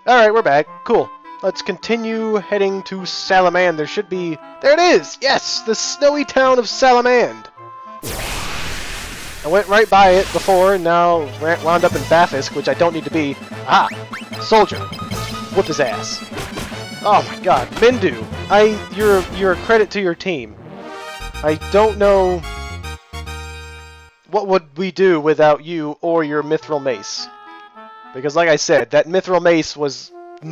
Alright, we're back. Cool. Let's continue heading to Salamand. There should be... There it is! Yes! The snowy town of Salamand! I went right by it before, and now wound up in Bafisk, which I don't need to be. Ah! Soldier. Whoop his ass. Oh my god. Mindu! You're a credit to your team. I don't know... What would we do without you or your mithril mace? Because like I said, that mithril mace was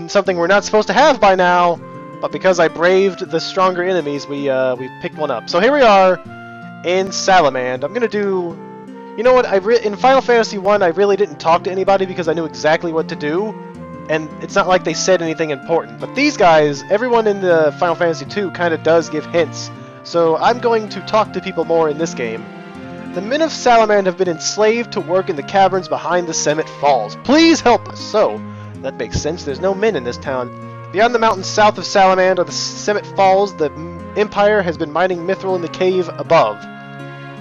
something we're not supposed to have by now, but because I braved the stronger enemies, we picked one up. So here we are in Salamand. I'm gonna do... You know what, in Final Fantasy 1 I really didn't talk to anybody because I knew exactly what to do, and it's not like they said anything important. But these guys, everyone in the Final Fantasy 2 kind of does give hints, so I'm going to talk to people more in this game. The men of Salamand have been enslaved to work in the caverns behind the Summit Falls. Please help us! So, that makes sense. There's no men in this town. Beyond the mountains south of Salamand are the Summit Falls. The Empire has been mining mithril in the cave above.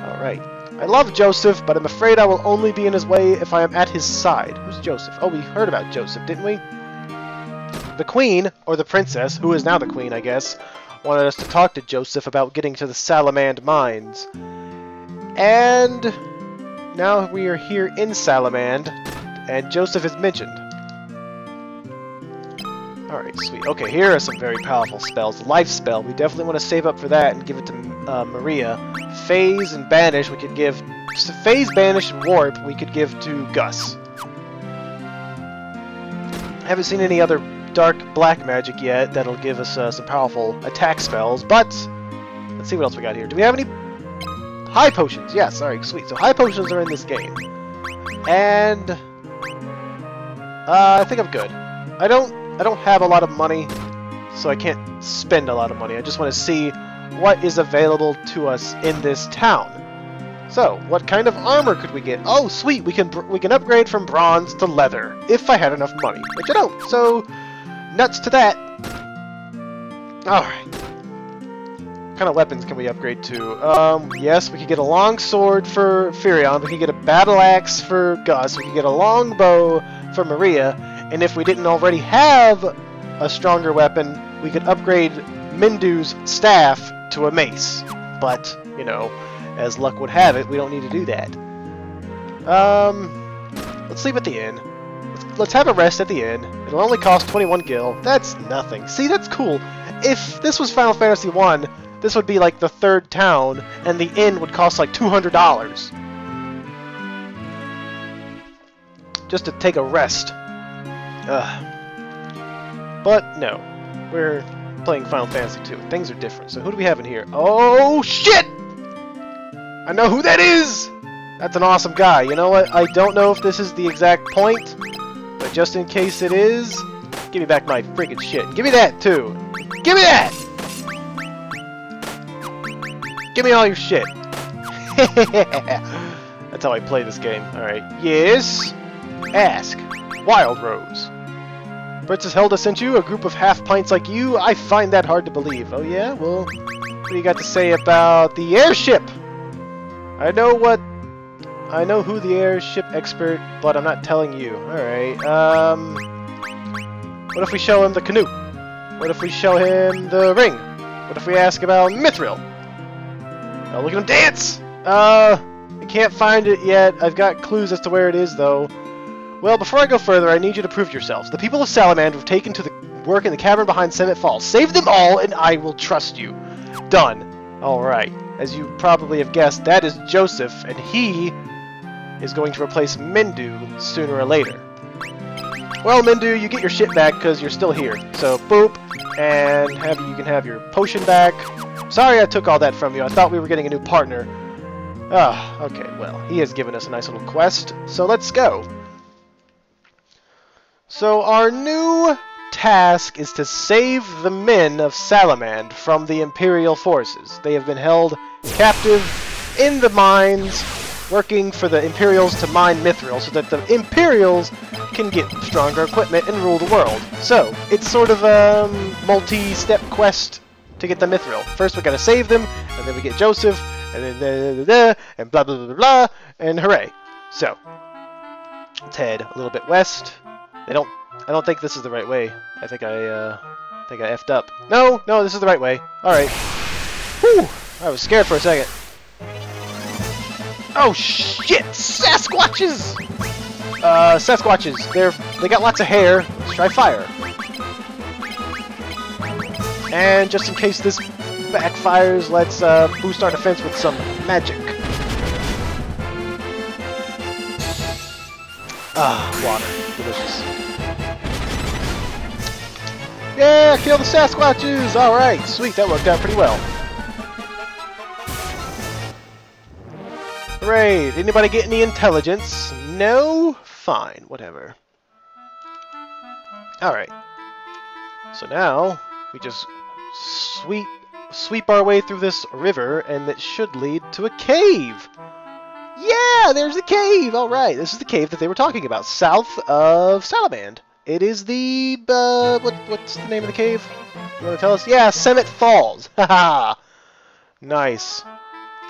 Alright. I love Josef, but I'm afraid I will only be in his way if I am at his side. Who's Josef? Oh, we heard about Josef, didn't we? The Queen, or the Princess, who is now the Queen, I guess, wanted us to talk to Josef about getting to the Salamand mines. And now we are here in Salamand, and Josef is mentioned. Alright, sweet. Okay, here are some very powerful spells. Life spell, we definitely want to save up for that and give it to Maria. Phase and Banish, we could give... Phase, Banish, and Warp, we could give to Gus. I haven't seen any other dark black magic yet that'll give us some powerful attack spells, but let's see what else we got here. Do we have any... High potions, yes, alright, sweet. So high potions are in this game. And I think I'm good. I don't have a lot of money, so I can't spend a lot of money. I just want to see what is available to us in this town. So, what kind of armor could we get? Oh, sweet, we can upgrade from bronze to leather if I had enough money, which I don't. So, nuts to that. Alright. What kind of weapons can we upgrade to? Yes, we could get a long sword for Firion, we could get a battle axe for Gus, we could get a long bow for Maria, and if we didn't already have a stronger weapon, we could upgrade Mindu's staff to a mace. But, you know, as luck would have it, we don't need to do that. Let's leave at the inn. Let's have a rest at the inn. It'll only cost 21 gil. That's nothing. See, that's cool. If this was Final Fantasy 1, this would be like the third town, and the inn would cost like $200. Just to take a rest. But no, we're playing Final Fantasy 2. Things are different. So who do we have in here? Oh, shit! I know who that is! That's an awesome guy. You know what? I don't know if this is the exact point, but just in case it is, give me back my freaking shit. Give me that, too. Give me that! Give me all your shit. That's how I play this game. Alright. Yes? Ask. Wild Rose. Princess Hilda sent you? A group of half-pints like you? I find that hard to believe. Oh yeah? Well, what do you got to say about the airship? I know who the airship expert, but I'm not telling you. Alright, what if we show him the canoe? What if we show him the ring? What if we ask about Mithril? Oh, look at him dance! I can't find it yet. I've got clues as to where it is, though. Well, before I go further, I need you to prove yourselves. The people of Salamand have taken to the work in the cavern behind Summit Falls. Save them all, and I will trust you. Done. Alright. As you probably have guessed, that is Josef, and he is going to replace Mindu sooner or later. Well, Mindu, you get your shit back because you're still here. So, boop, and you can have your potion back. Sorry I took all that from you. I thought we were getting a new partner. Ah, okay, well, he has given us a nice little quest, so let's go. So our new task is to save the men of Salamand from the Imperial forces. They have been held captive in the mines, working for the Imperials to mine Mithril so that the Imperials can get stronger equipment and rule the world. So, it's sort of a multi-step quest to get the Mithril. First we gotta save them, and then we get Josef, and then and blah blah blah blah, and hooray. So, let's head a little bit west. They don't I don't think this is the right way. I think I effed up. No, this is the right way. Alright. Whew! I was scared for a second. Oh shit! Sasquatches! Sasquatches. They got lots of hair. Let's try fire. And just in case this backfires, let's boost our defense with some magic. Ah, water. Delicious. Yeah, kill the Sasquatches! Alright, sweet, that worked out pretty well. Hooray! Anybody get any intelligence? No? Fine, whatever. Alright. So now, we just sweep our way through this river, and it should lead to a cave! Yeah, there's a cave! Alright, this is the cave that they were talking about, south of Salaband. It is the, what's the name of the cave? You want to tell us? Yeah, Summit Falls! Haha! Nice.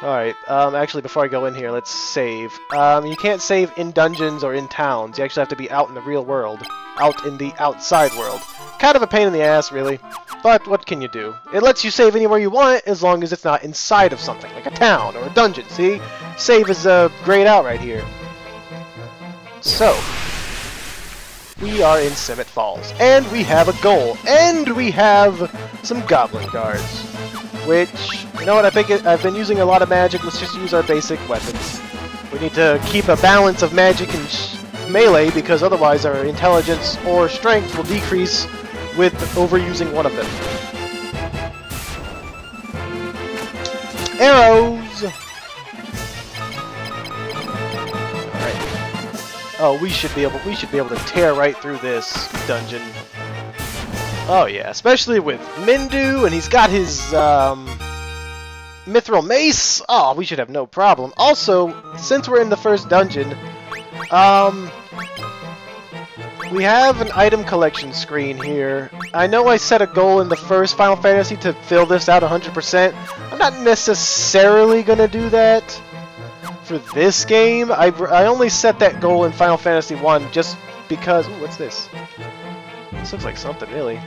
Alright, actually, before I go in here, let's save. You can't save in dungeons or in towns. You actually have to be out in the real world. Out in the outside world. Kind of a pain in the ass, really. But what can you do? It lets you save anywhere you want, as long as it's not inside of something, like a town or a dungeon, see? Save is grayed out right here. So, we are in Summit Falls, and we have a goal, and we have some goblin guards. Which, you know what, I think I've been using a lot of magic, let's just use our basic weapons. We need to keep a balance of magic and melee, because otherwise our intelligence or strength will decrease with overusing one of them. Arrows! Alright. Oh, we should be able to tear right through this dungeon. Oh yeah, especially with Mindu, and he's got his mithril mace. Oh, we should have no problem. Also, since we're in the first dungeon, we have an item collection screen here. I know I set a goal in the first Final Fantasy to fill this out 100%. I'm not necessarily gonna do that for this game. I only set that goal in Final Fantasy 1 just because... Ooh, what's this? This looks like something, really.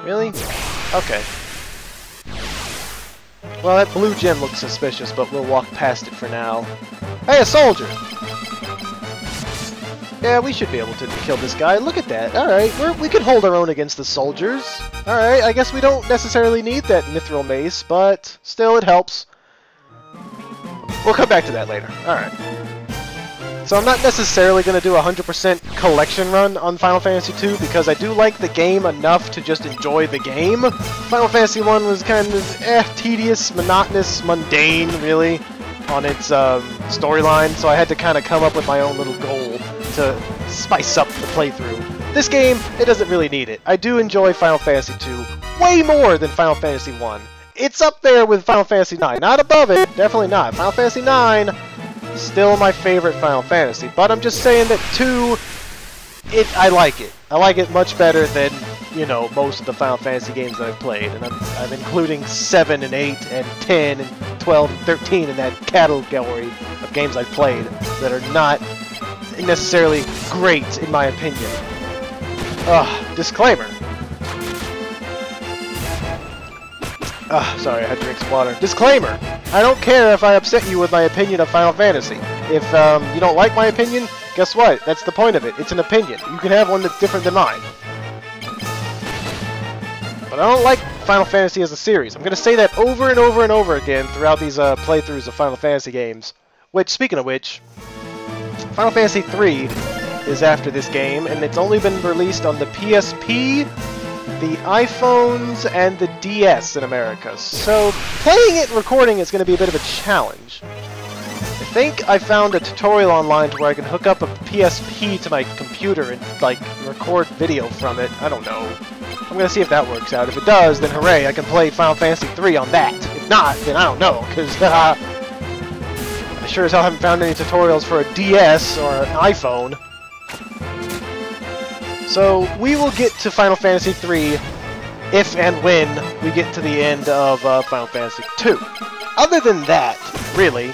Really? Okay. Well, that blue gem looks suspicious, but we'll walk past it for now. Hey, a soldier! Yeah, we should be able to kill this guy. Look at that. Alright, we can hold our own against the soldiers. Alright, I guess we don't necessarily need that mithril mace, but still it helps. We'll come back to that later. Alright. So I'm not necessarily going to do a 100% collection run on Final Fantasy II because I do like the game enough to just enjoy the game. Final Fantasy I was kind of tedious, monotonous, mundane, really, on its storyline, so I had to kind of come up with my own little goal to spice up the playthrough. This game, it doesn't really need it. I do enjoy Final Fantasy II way more than Final Fantasy I. It's up there with Final Fantasy IX. Not above it, definitely not. Final Fantasy IX... still my favorite Final Fantasy, but I'm just saying that 2, I like it. I like it much better than, you know, most of the Final Fantasy games that I've played, and I'm including 7 and 8 and 10 and 12 and 13 in that category of games I've played that are not necessarily great in my opinion. Disclaimer. Sorry, I had to drink some water. Disclaimer! I don't care if I upset you with my opinion of Final Fantasy. If you don't like my opinion, guess what? That's the point of it. It's an opinion. You can have one that's different than mine. But I don't like Final Fantasy as a series. I'm going to say that over and over and over again throughout these playthroughs of Final Fantasy games. Which, speaking of which, Final Fantasy III is after this game, and it's only been released on the PSP, the iPhones, and the DS in America. So playing it and recording is going to be a bit of a challenge. I think I found a tutorial online to where I can hook up a PSP to my computer and, like, record video from it. I don't know. I'm going to see if that works out. If it does, then hooray, I can play Final Fantasy III on that. If not, then I don't know, because I sure as hell haven't found any tutorials for a DS or an iPhone. So, we will get to Final Fantasy III if and when we get to the end of Final Fantasy II. Other than that, really,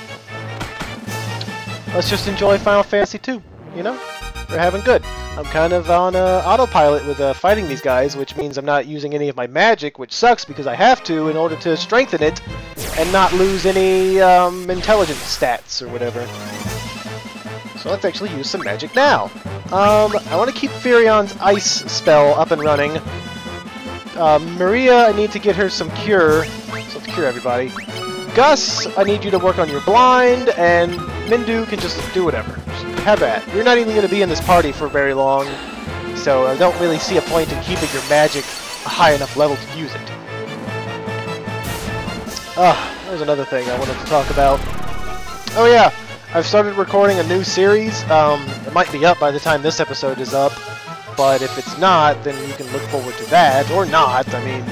let's just enjoy Final Fantasy II, you know? We're having good. I'm kind of on autopilot with fighting these guys, which means I'm not using any of my magic, which sucks because I have to in order to strengthen it and not lose any intelligence stats or whatever. So let's actually use some magic now. I want to keep Furion's ice spell up and running. Maria, I need to get her some cure. So let's cure everybody. Gus, I need you to work on your blind, and Mindu can just do whatever. Just have at. You're not even going to be in this party for very long, so I don't really see a point in keeping your magic a high enough level to use it. There's another thing I wanted to talk about. Oh yeah, I've started recording a new series. It might be up by the time this episode is up, but if it's not, then you can look forward to that, or not. I mean,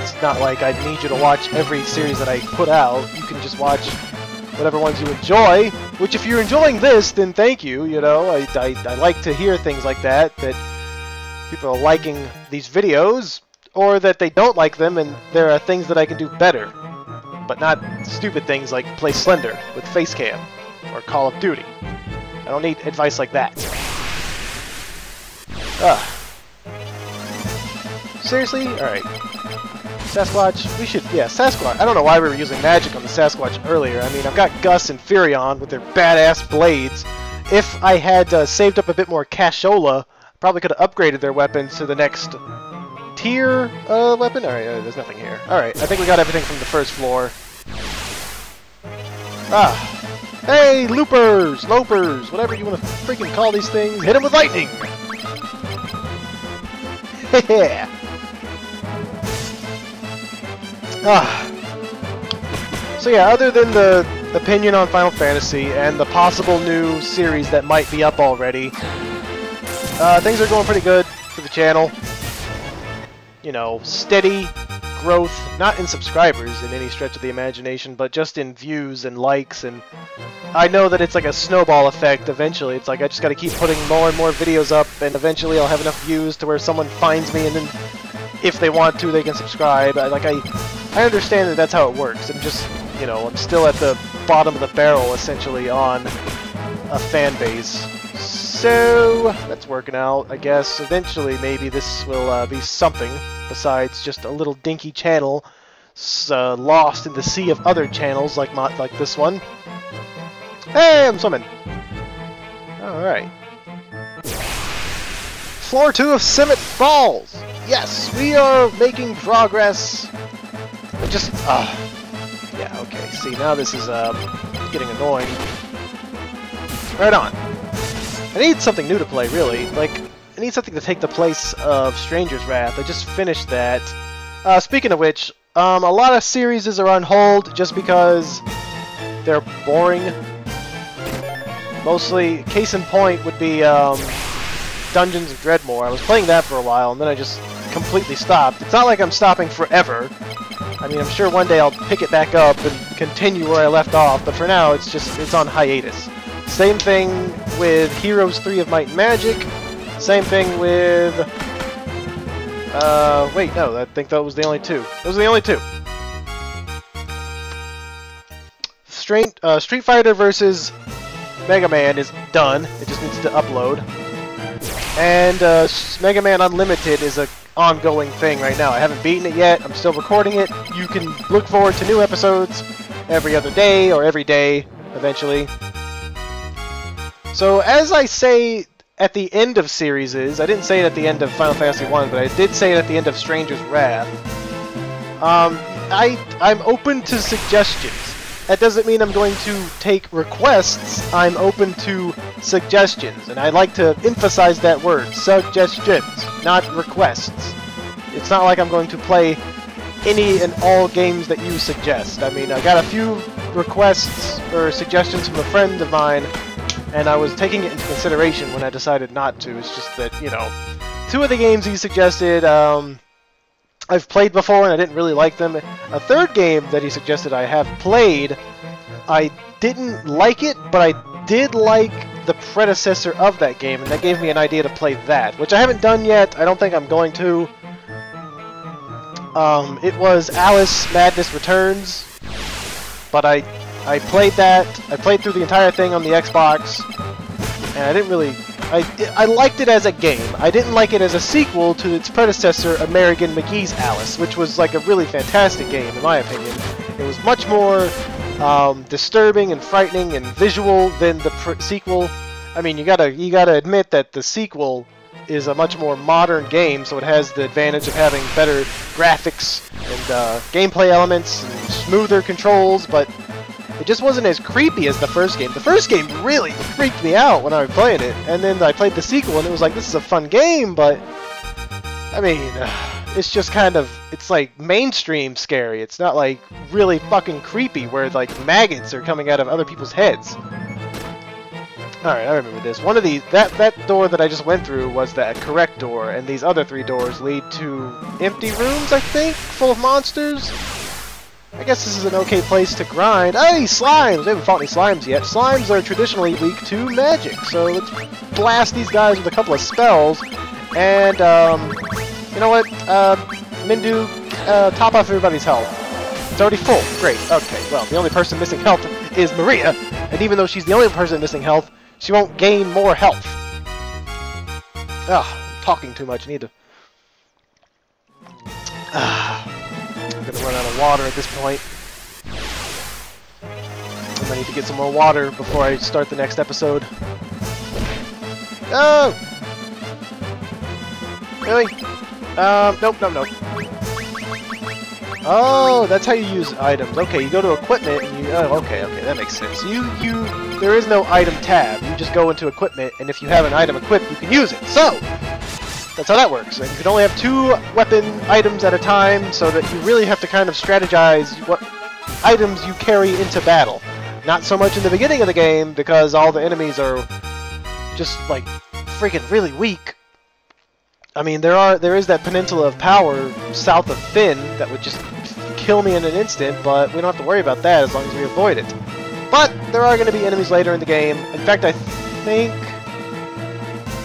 it's not like I need you to watch every series that I put out. You can just watch whatever ones you enjoy, which if you're enjoying this, then thank you, you know. I like to hear things like that people are liking these videos, or that they don't like them and there are things that I can do better. But not stupid things like play Slender with Facecam, or Call of Duty. I don't need advice like that. Seriously? Alright. Sasquatch? We should... Yeah, Sasquatch. I don't know why we were using magic on the Sasquatch earlier. I mean, I've got Gus and Furion with their badass blades. If I had saved up a bit more cashola, probably could have upgraded their weapons to the next tier weapon. Alright, there's nothing here. Alright, I think we got everything from the first floor. Hey, loopers, lopers, whatever you want to freaking call these things. Hit them with lightning! Yeah. So yeah, other than the opinion on Final Fantasy and the possible new series that might be up already, things are going pretty good for the channel. You know, steady growth, not in subscribers in any stretch of the imagination, but just in views and likes, and I know that it's like a snowball effect eventually. It's like I just gotta keep putting more and more videos up, and eventually I'll have enough views to where someone finds me, and then if they want to, they can subscribe. I understand that that's how it works. I'm just, you know, I'm still at the bottom of the barrel, essentially, on a fan base. So, that's working out, I guess. Eventually, maybe this will be something besides just a little dinky channel lost in the sea of other channels like this one. Hey, I'm swimming! Alright. Floor 2 of Summit Falls! Yes, we are making progress. Just, yeah, okay. See, now this is, getting annoying. Right on. I need something new to play, really. Like, I need something to take the place of Stranger's Wrath. I just finished that. Speaking of which, a lot of series are on hold just because they're boring. Mostly, case in point would be, Dungeons of Dreadmore. I was playing that for a while, and then I just completely stopped. It's not like I'm stopping forever. I mean, I'm sure one day I'll pick it back up and continue where I left off, but for now, it's on hiatus. Same thing with Heroes 3 of Might and Magic. Same thing with... wait, no, I think that was the only two. Those are the only two. Street Fighter versus Mega Man is done. It just needs to upload. And Mega Man Unlimited is an ongoing thing right now. I haven't beaten it yet. I'm still recording it. You can look forward to new episodes every other day or every day eventually. So as I say at the end of series, I didn't say it at the end of Final Fantasy 1, but I did say it at the end of Stranger's Wrath. I'm open to suggestions. That doesn't mean I'm going to take requests. I'm open to suggestions, and I like to emphasize that word, suggestions, not requests. It's not like I'm going to play any and all games that you suggest. I mean, I got a few requests or suggestions from a friend of mine, and I was taking it into consideration when I decided not to. It's just that, you know, two of the games he suggested, I've played before and I didn't really like them. A third game that he suggested I have played, I didn't like it, but I did like the predecessor of that game, and that gave me an idea to play that, which I haven't done yet. I don't think I'm going to. It was Alice Madness Returns, but I played that. I played through the entire thing on the Xbox, and I didn't really I liked it as a game. I didn't like it as a sequel to its predecessor, American McGee's Alice, which was like a really fantastic game, in my opinion. It was much more disturbing and frightening and visual than the sequel. I mean, you gotta admit that the sequel is a much more modern game, so it has the advantage of having better graphics and gameplay elements and smoother controls, but it just wasn't as creepy as the first game. The first game really freaked me out when I was playing it, and then I played the sequel and it was like, this is a fun game, but I mean, it's just kind of, it's like mainstream scary. It's not like really fucking creepy where like maggots are coming out of other people's heads. Alright, I remember this. One of these, that door that I just went through was the correct door, and these other 3 doors lead to empty rooms, I think, full of monsters. I guess this is an okay place to grind. Hey, slimes! I haven't fought any slimes yet. Slimes are traditionally weak to magic, so let's blast these guys with a couple of spells. And, you know what? Mindu, top off everybody's health. It's already full. Great. Okay, well, the only person missing health is Maria, and even though she's the only person missing health, she won't gain more health. I'm talking too much. I need to... I'm gonna run out of water at this point. I need to get some more water before I start the next episode. Oh! Really? Nope. Oh, that's how you use items. Okay, you go to equipment and you... Oh, okay, that makes sense. There is no item tab. You just go into equipment, and if you have an item equipped, you can use it. So, that's how that works. And you can only have 2 weapon items at a time, so that you really have to kind of strategize what items you carry into battle. Not so much in the beginning of the game, because all the enemies are just, like, freaking really weak. I mean, there is that peninsula of power south of Finn that would just kill me in an instant, but we don't have to worry about that as long as we avoid it. But there are going to be enemies later in the game. In fact, I think...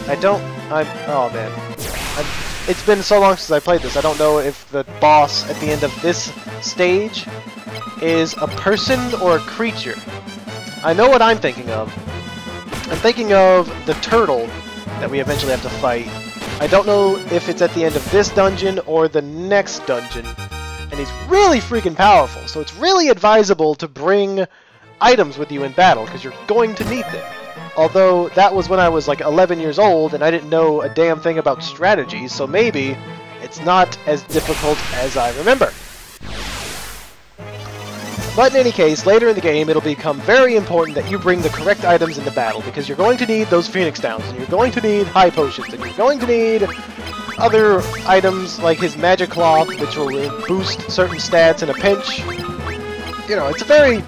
Oh, man. It's been so long since I played this, I don't know if the boss at the end of this stage is a person or a creature. I know what I'm thinking of. I'm thinking of the turtle that we eventually have to fight. I don't know if it's at the end of this dungeon or the next dungeon. And he's really freaking powerful, so it's really advisable to bring items with you in battle, because you're going to need them. Although, that was when I was like 11 years old, and I didn't know a damn thing about strategy, so maybe it's not as difficult as I remember. But in any case, later in the game, it'll become very important that you bring the correct items into battle, because you're going to need those Phoenix Downs, and you're going to need high potions, and you're going to need other items like his magic cloth, which will boost certain stats in a pinch. You know, it's a very...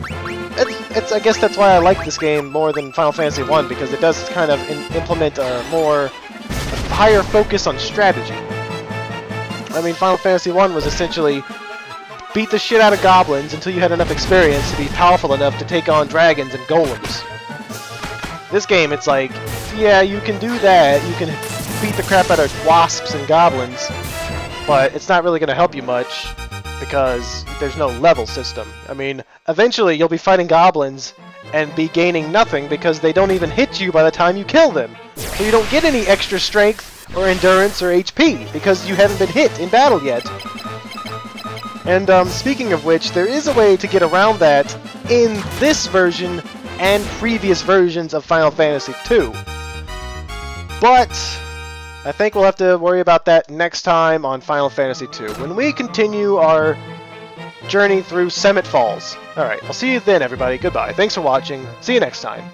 I guess that's why I like this game more than Final Fantasy 1, because it does kind of implement a higher focus on strategy. I mean, Final Fantasy 1 was essentially beat the shit out of goblins until you had enough experience to be powerful enough to take on dragons and golems. This game, it's like, yeah, you can do that, you can beat the crap out of wasps and goblins, but it's not really going to help you much, because there's no level system. I mean, eventually you'll be fighting goblins and be gaining nothing because they don't even hit you by the time you kill them. So you don't get any extra strength or endurance or HP because you haven't been hit in battle yet. And speaking of which, there is a way to get around that in this version and previous versions of Final Fantasy II. But I think we'll have to worry about that next time on Final Fantasy II, when we continue our journey through Summit Falls. Alright, I'll see you then, everybody. Goodbye. Thanks for watching. See you next time.